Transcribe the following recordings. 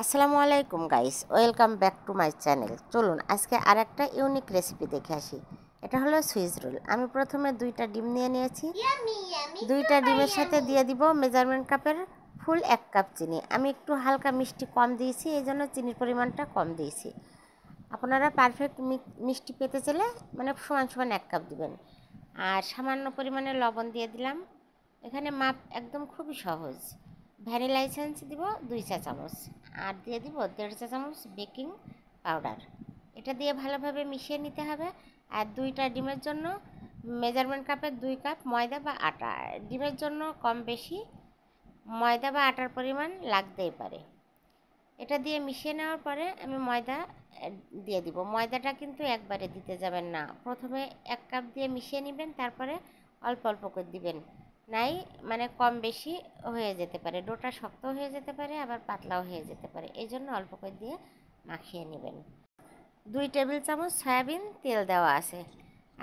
আসসালামু আলাইকুম guys, welcome back to my channel. চলুন আজকে আর একটা ইউনিক রেসিপি দেখে আসি। এটা হলো সুইস রোল। আমি প্রথমে দুইটা ডিম নিয়ে নিয়েছি। দুইটা ডিমের সাথে দিয়ে দিব মেজারমেন্ট কাপের ফুল 1 কাপ চিনি। আমি একটু হালকা মিষ্টি কম দিয়েছি, এই জন্য চিনির পরিমাণটা কম দিয়েছি। আপনারা পারফেক্ট মিষ্টি পেতে চাইলে মানে সমান সমান 1 কাপ দিবেন। আর সামান্য পরিমাণে লবণ দিয়ে দিলাম। এখানে মাপ একদম খুবই সহজ। ভ্যানিলা এসেন্স দিব 2 চা চামচ, আর দিয়ে দিব 1.5 চা চামচ বেকিং পাউডার। এটা দিয়ে ভালোভাবে মিশিয়ে নিতে হবে। আর দুইটা ডিমের জন্য মেজারমেন্ট কাপের 2 কাপ ময়দা বা আটা। ডিমের জন্য কম বেশি ময়দা বা আটার পরিমাণ লাগতেই পারে। এটা দিয়ে মিশিয়ে নেওয়ার পরে আমি ময়দা দিয়ে দিব। ময়দাটা কিন্তু একবারে দিতে যাবেন না, প্রথমে 1 কাপ দিয়ে মিশিয়ে নেবেন, তারপরে অল্প অল্প করে দিবেন। নাই মানে কম বেশি হয়ে যেতে পারে, ডোটা শক্ত হয়ে যেতে পারে, আবার পাতলাও হয়ে যেতে পারে, এই জন্য অল্প করে দিয়ে মাখিয়ে নেবেন। 2 টেবিল চামচ সয়াবিন তেল দেওয়া আছে।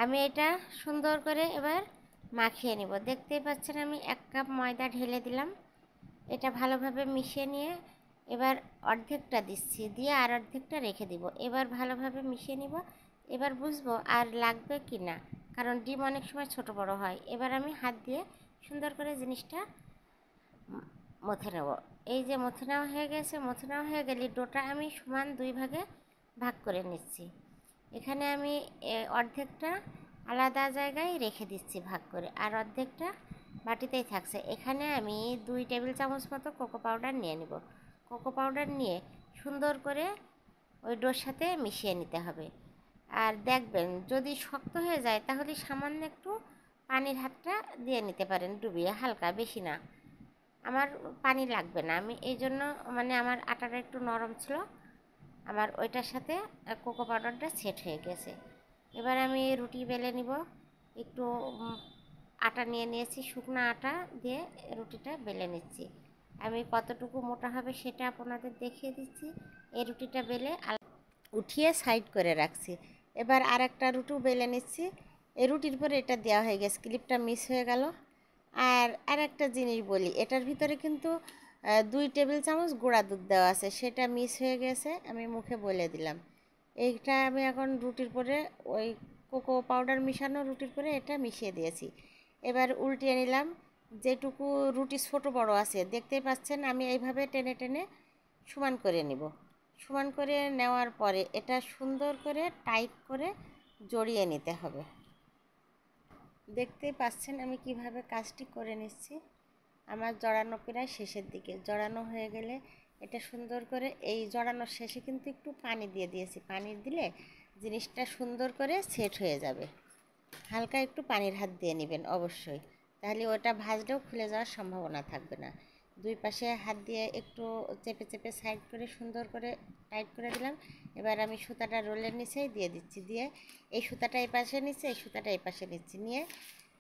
আমি এটা সুন্দর করে এবার মাখিয়ে নিব। দেখতেই পাচ্ছেন আমি 1 কাপ ময়দা ঢেলে দিলাম। এটা ভালোভাবে মিশিয়ে নিয়ে এবার অর্ধেকটা দিচ্ছি, দিয়ে আর অর্ধেকটা রেখে দিব। এবার ভালোভাবে মিশিয়ে নিব। এবার বুঝবো আর লাগবে কি না, কারণ ডিম অনেক সময় ছোট বড় হয়। এবার আমি হাত দিয়ে সুন্দর করে জিনিসটা মথে নেব। এই যে মথে নেওয়া হয়ে গেছে, মথে নেওয়া হয়ে গেলে ডোটা আমি সমান 2 ভাগে ভাগ করে নিচ্ছি। এখানে আমি অর্ধেকটা আলাদা জায়গায় রেখে দিচ্ছি ভাগ করে, আর অর্ধেকটা বাটিতেই থাকছে। এখানে আমি 2 টেবিল চামচ মতো কোকো পাউডার নিয়ে নিব। কোকো পাউডার নিয়ে সুন্দর করে ওই ডোর সাথে মিশিয়ে নিতে হবে। আর দেখবেন যদি শক্ত হয়ে যায় তাহলে সামান্য একটু পানির হাতটা দিয়ে নিতে পারেন, ডুবিয়ে হালকা, বেশি না। আমার পানি লাগবে না, আমি এই জন্য মানে আমার আটাটা একটু নরম ছিল, আমার ওইটার সাথে কোকো পাউডারটা সেট হয়ে গেছে। এবার আমি রুটি বেলে নিব। একটু আটা নিয়ে নিয়েছি, শুকনো আটা দিয়ে রুটিটা বেলে নিচ্ছি। আমি কতটুকু মোটা হবে সেটা আপনাদের দেখিয়ে দিচ্ছি। এই রুটিটা বেলে উঠিয়ে সাইড করে রাখছি। এবার আর একটা রুটিও বেলে নিচ্ছি। এই রুটির পরে এটা দেওয়া হয়ে গেছে, ক্লিপটা মিস হয়ে গেল। আর একটা জিনিস বলি, এটার ভিতরে কিন্তু 2 টেবিল চামচ গুঁড়া দুধ দেওয়া আছে, সেটা মিস হয়ে গেছে, আমি মুখে বলে দিলাম। এইটা আমি এখন রুটির পরে ওই কোকো পাউডার মিশানো রুটির পরে এটা মিশিয়ে দিয়েছি। এবার উল্টিয়ে নিলাম। যেটুকু রুটি ছোট বড় আছে দেখতেই পাচ্ছেন, আমি এইভাবে টেনে টেনে সমান করে নিব। সমান করে নেওয়ার পরে এটা সুন্দর করে টাইট করে জড়িয়ে নিতে হবে। দেখতেই পাচ্ছেন আমি কিভাবে কাজটি করে নিচ্ছি। আমার জড়ানো প্রায় শেষের দিকে। জড়ানো হয়ে গেলে এটা সুন্দর করে, এই জড়ানোর শেষে কিন্তু একটু পানি দিয়ে দিয়েছি। পানি দিলে জিনিসটা সুন্দর করে সেট হয়ে যাবে। হালকা একটু পানির হাত দিয়ে নেবেন অবশ্যই, তাহলে ওটা ভাজলেও খুলে যাওয়ার সম্ভাবনা থাকবে না। 2 পাশে হাত দিয়ে একটু চেপে চেপে সাইড করে সুন্দর করে টাইট করে দিলাম। এবার আমি সুতাটা রোলের নিচেই দিয়ে দিচ্ছি, দিয়ে এই সুতাটা এই পাশে নিচ্ছি, এই সুতাটা এই পাশে নিচ্ছি, নিয়ে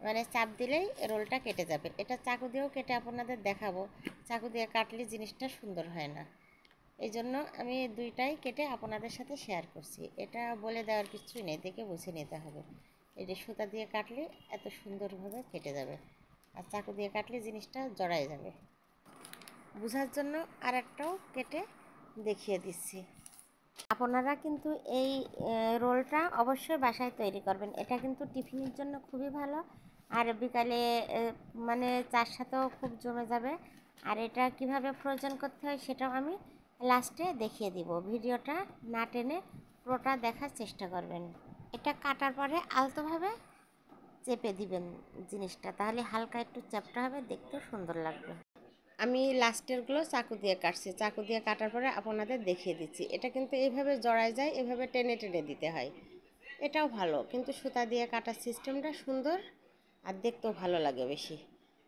মানে চাপ দিলেই রোলটা কেটে যাবে। এটা চাকু দিয়েও কেটে আপনাদের দেখাবো, চাকু দিয়ে কাটলে জিনিসটা সুন্দর হয় না, এই জন্য আমি দুইটাই কেটে আপনাদের সাথে শেয়ার করছি। এটা বলে দেওয়ার কিছুই নেই, দেখে বুঝে নিতে হবে। এই যে সুতা দিয়ে কাটলে এত সুন্দরভাবে কেটে যাবে, আর চাকু দিয়ে কাটলে জিনিসটা জড়ায় যাবে। বোঝার জন্য আর একটাও কেটে দেখিয়ে দিচ্ছি। আপনারা কিন্তু এই রোলটা অবশ্যই বাসায় তৈরি করবেন। এটা কিন্তু টিফিনের জন্য খুবই ভালো, আর বিকালে মানে চার সাথেও খুব জমে যাবে। আর এটা কিভাবে ফ্রোজেন করতে হয় সেটাও আমি লাস্টে দেখিয়ে দিব। ভিডিওটা না টেনে পুরোটা দেখার চেষ্টা করবেন। এটা কাটার পরে আলতোভাবে চেপে দিবেন জিনিসটা, তাহলে হালকা একটু চ্যাপটা হবে, দেখতেও সুন্দর লাগবে। আমি লাস্টেরগুলো চাকু দিয়ে কাটছি, চাকু দিয়ে কাটার পরে আপনাদের দেখিয়ে দিচ্ছি। এটা কিন্তু এইভাবে জড়ায় যায়, এভাবে টেনে টেনে দিতে হয়। এটাও ভালো, কিন্তু সুতা দিয়ে কাটার সিস্টেমটা সুন্দর, আর দেখতেও ভালো লাগে বেশি।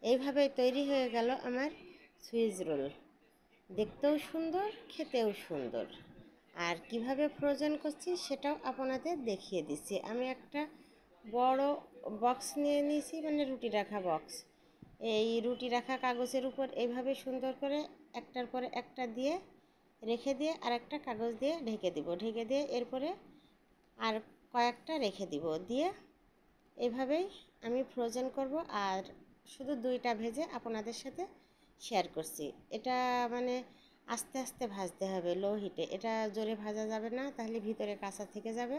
এইভাবে তৈরি হয়ে গেল আমার সুইস রোল। দেখতেও সুন্দর, খেতেও সুন্দর। আর কিভাবে ফ্রোজেন করছি সেটাও আপনাদের দেখিয়ে দিচ্ছি। আমি একটা বড় বক্স নিয়ে নিয়েছি, মানে রুটি রাখা বক্স। এই রুটি রাখা কাগজের উপর এইভাবে সুন্দর করে একটার পরে একটা দিয়ে রেখে দিয়ে আর একটা কাগজ দিয়ে ঢেকে দিব, ঢেকে দিয়ে এরপরে আর কয়েকটা রেখে দিব, দিয়ে এভাবেই আমি ফ্রোজেন করব। আর শুধু 2টা ভেজে আপনাদের সাথে শেয়ার করছি। এটা মানে আস্তে আস্তে ভাজতে হবে লো হিটে। এটা জোরে ভাজা যাবে না, তাহলে ভিতরে কাঁচা থেকে যাবে।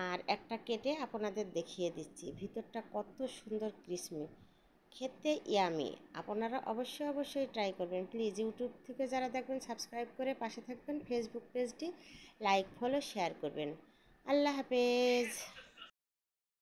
আর একটা কেটে আপনাদের দেখিয়ে দিচ্ছি, ভিতরটা কত সুন্দর ক্রিসমি, খেতে ইয়ামি। আপনারা অবশ্যই ট্রাই করবেন প্লিজ। ইউটিউব থেকে যারা দেখবেন সাবস্ক্রাইব করে পাশে থাকবেন, ফেসবুক পেজটি লাইক ফলো শেয়ার করবেন। আল্লাহ হাফেজ।